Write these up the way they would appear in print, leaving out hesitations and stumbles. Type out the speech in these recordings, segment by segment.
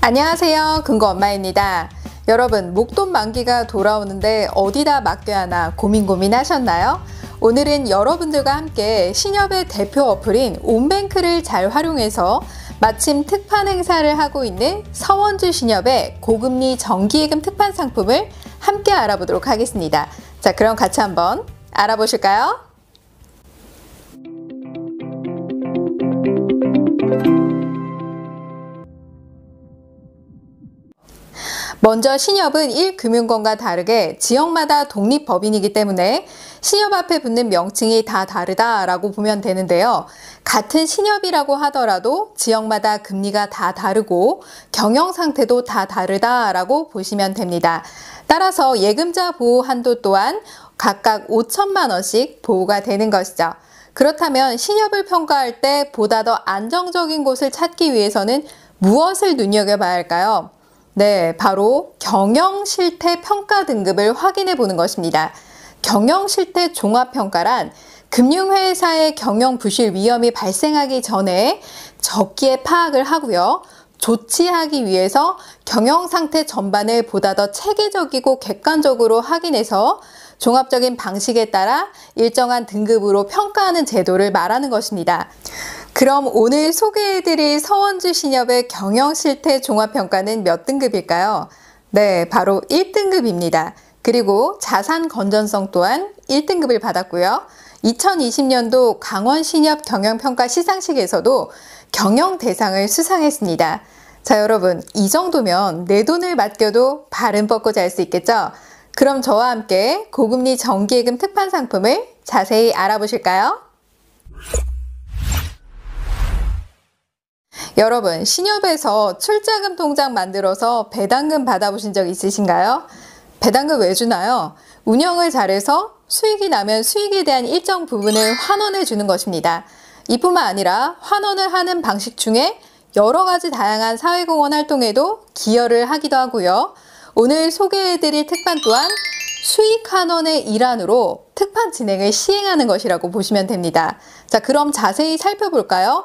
안녕하세요. 금고엄마입니다. 여러분, 목돈 만기가 돌아오는데 어디다 맡겨야 하나 고민하셨나요? 오늘은 여러분들과 함께 신협의 대표 어플인 온뱅크를 잘 활용해서 마침 특판 행사를 하고 있는 서원주 신협의 고금리 정기예금 특판 상품을 함께 알아보도록 하겠습니다. 자, 그럼 같이 한번 알아보실까요? 먼저 신협은 1금융권과 다르게 지역마다 독립법인이기 때문에 신협 앞에 붙는 명칭이 다 다르다라고 보면 되는데요. 같은 신협이라고 하더라도 지역마다 금리가 다 다르고 경영 상태도 다 다르다라고 보시면 됩니다. 따라서 예금자 보호 한도 또한 각각 5천만 원씩 보호가 되는 것이죠. 그렇다면 신협을 평가할 때 보다 더 안정적인 곳을 찾기 위해서는 무엇을 눈여겨봐야 할까요? 네, 바로 경영실태 평가 등급을 확인해 보는 것입니다. 경영실태 종합평가란 금융회사의 경영 부실 위험이 발생하기 전에 적기에 파악을 하고요. 조치하기 위해서 경영상태 전반을 보다 더 체계적이고 객관적으로 확인해서 종합적인 방식에 따라 일정한 등급으로 평가하는 제도를 말하는 것입니다. 그럼 오늘 소개해드릴 서원주 신협의 경영실태 종합평가는 몇 등급일까요? 네, 바로 1등급입니다. 그리고 자산 건전성 또한 1등급을 받았고요. 2020년도 강원신협 경영평가 시상식에서도 경영대상을 수상했습니다. 자, 여러분, 이 정도면 내 돈을 맡겨도 발은 뻗고 잘 수 있겠죠? 그럼 저와 함께 고금리 정기예금 특판 상품을 자세히 알아보실까요? 여러분, 신협에서 출자금 통장 만들어서 배당금 받아보신 적 있으신가요? 배당금 왜 주나요? 운영을 잘해서 수익이 나면 수익에 대한 일정 부분을 환원해 주는 것입니다. 이뿐만 아니라 환원을 하는 방식 중에 여러 가지 다양한 사회공헌 활동에도 기여를 하기도 하고요. 오늘 소개해드릴 특판 또한 수익 환원의 일환으로 특판 진행을 시행하는 것이라고 보시면 됩니다. 자, 그럼 자세히 살펴볼까요?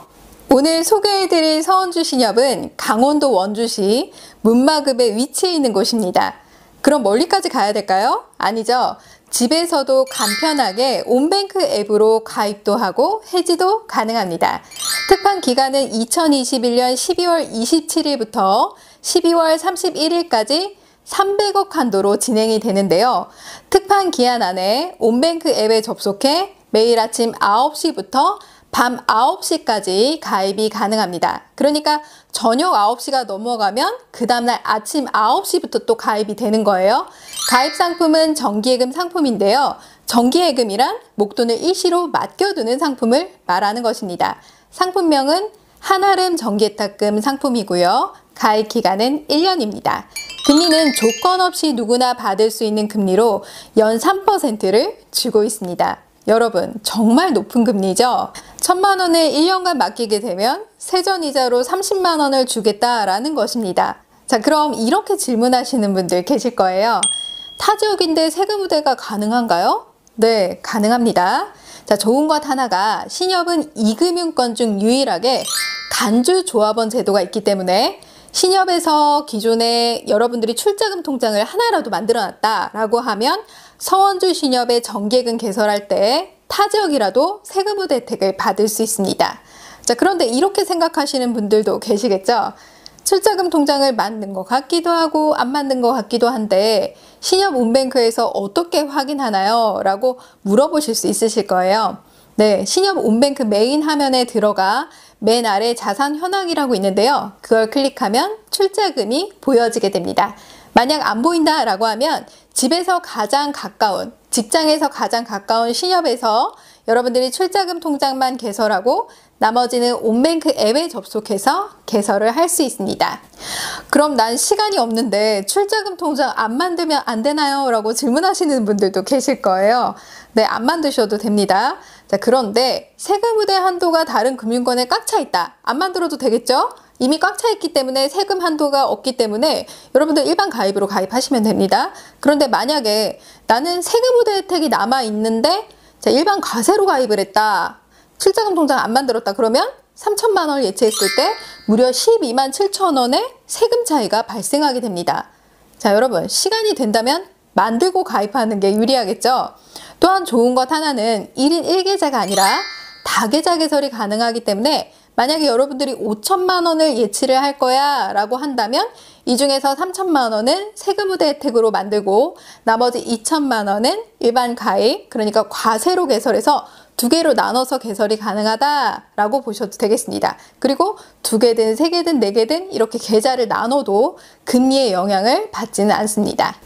오늘 소개해드릴 서원주 신협은 강원도 원주시 문마급에 위치해 있는 곳입니다. 그럼 멀리까지 가야 될까요? 아니죠. 집에서도 간편하게 온뱅크 앱으로 가입도 하고 해지도 가능합니다. 특판 기간은 2021년 12월 27일부터 12월 31일까지 300억 한도로 진행이 되는데요. 특판 기한 안에 온뱅크 앱에 접속해 매일 아침 9시부터 밤 9시까지 가입이 가능합니다. 그러니까 저녁 9시가 넘어가면 그 다음날 아침 9시부터 또 가입이 되는 거예요. 가입 상품은 정기예금 상품인데요. 정기예금이란 목돈을 일시로 맡겨두는 상품을 말하는 것입니다. 상품명은 한아름 정기예탁금 상품이고요. 가입 기간은 1년입니다. 금리는 조건 없이 누구나 받을 수 있는 금리로 연 3%를 주고 있습니다. 여러분, 정말 높은 금리죠? 1,000만 원을 1년간 맡기게 되면 세전이자로 30만 원을 주겠다라는 것입니다. 자, 그럼 이렇게 질문하시는 분들 계실 거예요. 타 지역인데 세금 우대가 가능한가요? 네, 가능합니다. 자, 좋은 것 하나가 신협은 2금융권 중 유일하게 간주조합원 제도가 있기 때문에 신협에서 기존에 여러분들이 출자금 통장을 하나라도 만들어놨다라고 하면 서원주 신협의 정기예금 개설할 때 타 지역이라도 세금 우대 혜택을 받을 수 있습니다. 자, 그런데 이렇게 생각하시는 분들도 계시겠죠? 출자금 통장을 만든 것 같기도 하고 안 만든 것 같기도 한데 신협 온뱅크에서 어떻게 확인하나요? 라고 물어보실 수 있으실 거예요. 네, 신협 온뱅크 메인 화면에 들어가 맨 아래 자산 현황이라고 있는데요. 그걸 클릭하면 출자금이 보여지게 됩니다. 만약 안 보인다 라고 하면 집에서 가장 가까운, 직장에서 가장 가까운 신협에서 여러분들이 출자금 통장만 개설하고 나머지는 온뱅크 앱에 접속해서 개설을 할 수 있습니다. 그럼 난 시간이 없는데 출자금 통장 안 만들면 안 되나요? 라고 질문하시는 분들도 계실 거예요. 네, 안 만드셔도 됩니다. 자, 그런데 세금 우대 한도가 다른 금융권에 꽉 차 있다. 안 만들어도 되겠죠? 이미 꽉 차 있기 때문에 세금 한도가 없기 때문에 여러분들 일반 가입으로 가입하시면 됩니다. 그런데 만약에 나는 세금 우대 혜택이 남아 있는데 자, 일반 과세로 가입을 했다. 출자금 통장 안 만들었다. 그러면 3천만 원을 예치했을 때 무려 12만 7천 원의 세금 차이가 발생하게 됩니다. 자, 여러분, 시간이 된다면 만들고 가입하는 게 유리하겠죠? 또한 좋은 것 하나는 1인 1계좌가 아니라 다계좌 개설이 가능하기 때문에 만약에 여러분들이 5천만 원을 예치를 할 거야 라고 한다면 이 중에서 3천만 원은 세금 우대 혜택으로 만들고 나머지 2천만 원은 일반 가입, 그러니까 과세로 개설해서 두 개로 나눠서 개설이 가능하다라고 보셔도 되겠습니다. 그리고 두 개든 세 개든 네 개든 이렇게 계좌를 나눠도 금리의 영향을 받지는 않습니다.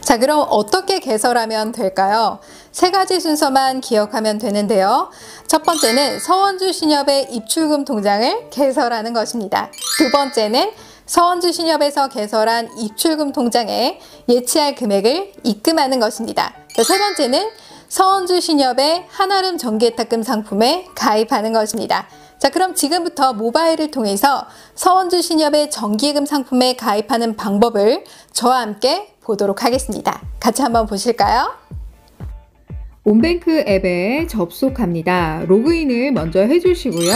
자, 그럼 어떻게 개설하면 될까요? 세 가지 순서만 기억하면 되는데요. 첫 번째는 서원주신협의 입출금 통장을 개설하는 것입니다. 두 번째는 서원주신협에서 개설한 입출금 통장에 예치할 금액을 입금하는 것입니다. 세 번째는 서원주신협의 한아름 정기예탁금 상품에 가입하는 것입니다. 자, 그럼 지금부터 모바일을 통해서 서원주신협의 정기예금 상품에 가입하는 방법을 저와 함께 보도록 하겠습니다. 같이 한번 보실까요? 온뱅크 앱에 접속합니다. 로그인을 먼저 해주시고요.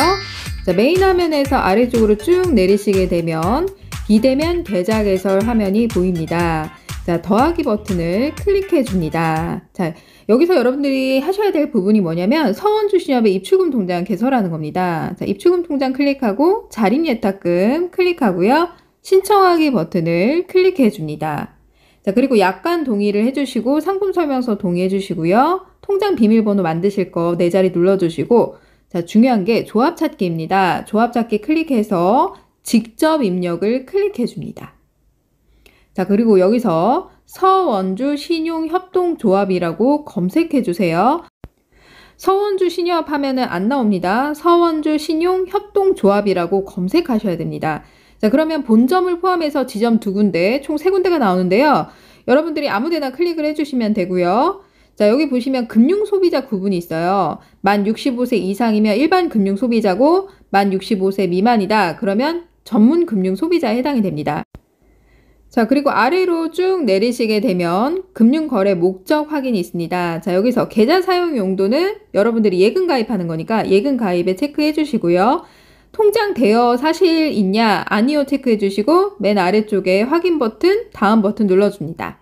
자, 메인 화면에서 아래쪽으로 쭉 내리시게 되면 비대면 계좌 개설 화면이 보입니다. 자, 더하기 버튼을 클릭해 줍니다. 자, 여기서 여러분들이 하셔야 될 부분이 뭐냐면 서원주신협의 입출금 통장 개설하는 겁니다. 자, 입출금 통장 클릭하고 자립예탁금 클릭하고요. 신청하기 버튼을 클릭해 줍니다. 자, 그리고 약관 동의를 해주시고 상품 설명서 동의해 주시고요. 통장 비밀번호 만드실 거 4자리 눌러주시고, 자, 중요한 게 조합 찾기입니다. 조합 찾기 클릭해서 직접 입력을 클릭해 줍니다. 자, 그리고 여기서 서원주 신용협동조합이라고 검색해 주세요. 서원주 신협 하면은 안 나옵니다. 서원주 신용협동조합이라고 검색하셔야 됩니다. 자, 그러면 본점을 포함해서 지점 2군데, 총 3군데가 나오는데요. 여러분들이 아무데나 클릭을 해주시면 되고요. 자, 여기 보시면 금융소비자 구분이 있어요. 만 65세 이상이면 일반 금융소비자고 만 65세 미만이다. 그러면 전문 금융소비자에 해당이 됩니다. 자, 그리고 아래로 쭉 내리시게 되면 금융거래 목적 확인이 있습니다. 자, 여기서 계좌 사용 용도는 여러분들이 예금 가입하는 거니까 예금 가입에 체크해 주시고요. 통장 대여 사실 있냐 아니요 체크해 주시고 맨 아래쪽에 확인 버튼 다음 버튼 눌러줍니다.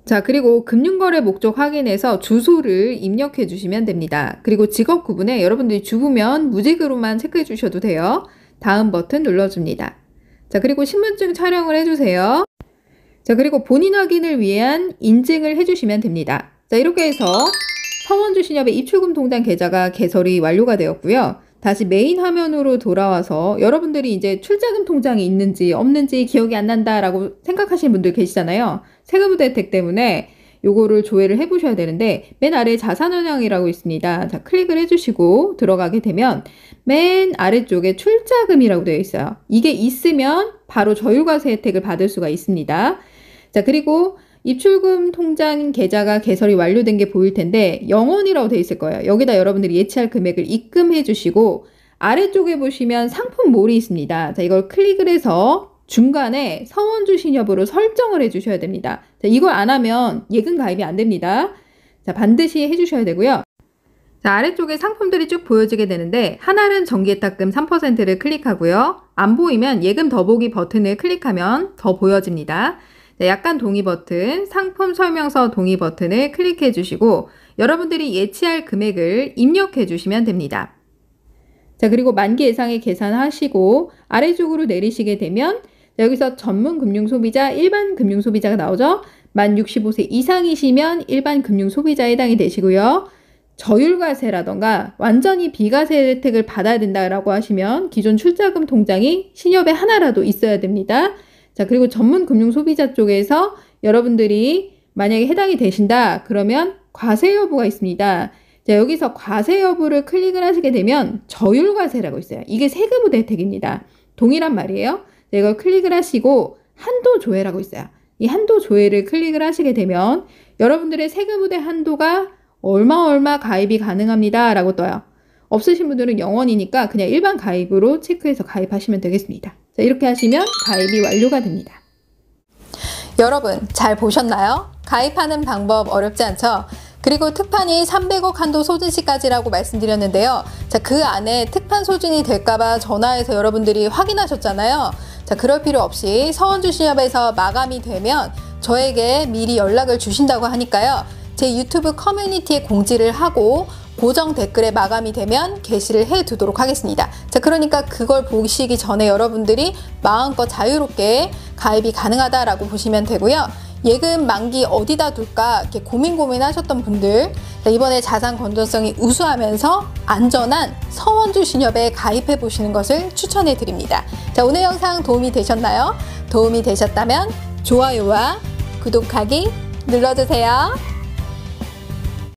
자, 그리고 금융거래 목적 확인해서 주소를 입력해 주시면 됩니다. 그리고 직업 구분에 여러분들이 주부면 무직으로만 체크해 주셔도 돼요. 다음 버튼 눌러줍니다. 자, 그리고 신분증 촬영을 해주세요. 자, 그리고 본인 확인을 위한 인증을 해주시면 됩니다. 자, 이렇게 해서 서원주신협의 입출금 통장 계좌가 개설이 완료가 되었고요. 다시 메인 화면으로 돌아와서 여러분들이 이제 출자금 통장이 있는지 없는지 기억이 안 난다라고 생각하시는 분들 계시잖아요. 세금부대 혜택 때문에 요거를 조회를 해 보셔야 되는데 맨 아래에 자산운용이라고 있습니다. 자, 클릭을 해주시고 들어가게 되면 맨 아래쪽에 출자금이라고 되어 있어요. 이게 있으면 바로 저율과세 혜택을 받을 수가 있습니다. 자, 그리고 입출금 통장 계좌가 개설이 완료된 게 보일 텐데 0원이라고 되어 있을 거예요. 여기다 여러분들이 예치할 금액을 입금해 주시고 아래쪽에 보시면 상품몰이 있습니다. 자, 이걸 클릭을 해서 중간에 서원주신협으로 설정을 해 주셔야 됩니다. 자, 이걸 안 하면 예금 가입이 안 됩니다. 자, 반드시 해 주셔야 되고요. 자, 아래쪽에 상품들이 쭉 보여지게 되는데 한아름 정기예탁금 3%를 클릭하고요. 안 보이면 예금 더보기 버튼을 클릭하면 더 보여집니다. 자, 약관 동의 버튼, 상품 설명서 동의 버튼을 클릭해 주시고 여러분들이 예치할 금액을 입력해 주시면 됩니다. 자, 그리고 만기 예상액 계산하시고 아래쪽으로 내리시게 되면 여기서 전문 금융소비자, 일반 금융소비자가 나오죠. 만 65세 이상이시면 일반 금융소비자에 해당이 되시고요. 저율과세라던가 완전히 비과세 혜택을 받아야 된다라고 하시면 기존 출자금 통장이 신협에 하나라도 있어야 됩니다. 자, 그리고 전문 금융 소비자 쪽에서 여러분들이 만약에 해당이 되신다 그러면 과세 여부가 있습니다. 자, 여기서 과세 여부를 클릭을 하시게 되면 저율과세라고 있어요. 이게 세금 우대 혜택입니다. 동일한 말이에요. 자, 이걸 클릭을 하시고 한도 조회라고 있어요. 이 한도 조회를 클릭을 하시게 되면 여러분들의 세금 우대 한도가 얼마 가입이 가능합니다 라고 떠요. 없으신 분들은 0원이니까 그냥 일반 가입으로 체크해서 가입하시면 되겠습니다. 자, 이렇게 하시면 가입이 완료가 됩니다. 여러분 잘 보셨나요? 가입하는 방법 어렵지 않죠? 그리고 특판이 300억 한도 소진 시까지라고 말씀드렸는데요. 자, 그 안에 특판 소진이 될까봐 전화해서 여러분들이 확인하셨잖아요. 자, 그럴 필요 없이 서원주신협에서 마감이 되면 저에게 미리 연락을 주신다고 하니까요. 제 유튜브 커뮤니티에 공지를 하고 고정 댓글에 마감이 되면 게시를 해 두도록 하겠습니다. 자, 그러니까 그걸 보시기 전에 여러분들이 마음껏 자유롭게 가입이 가능하다라고 보시면 되고요. 예금 만기 어디다 둘까 이렇게 고민하셨던 분들, 이번에 자산 건전성이 우수하면서 안전한 서원주신협에 가입해 보시는 것을 추천해 드립니다. 자, 오늘 영상 도움이 되셨나요? 도움이 되셨다면 좋아요와 구독하기 눌러주세요.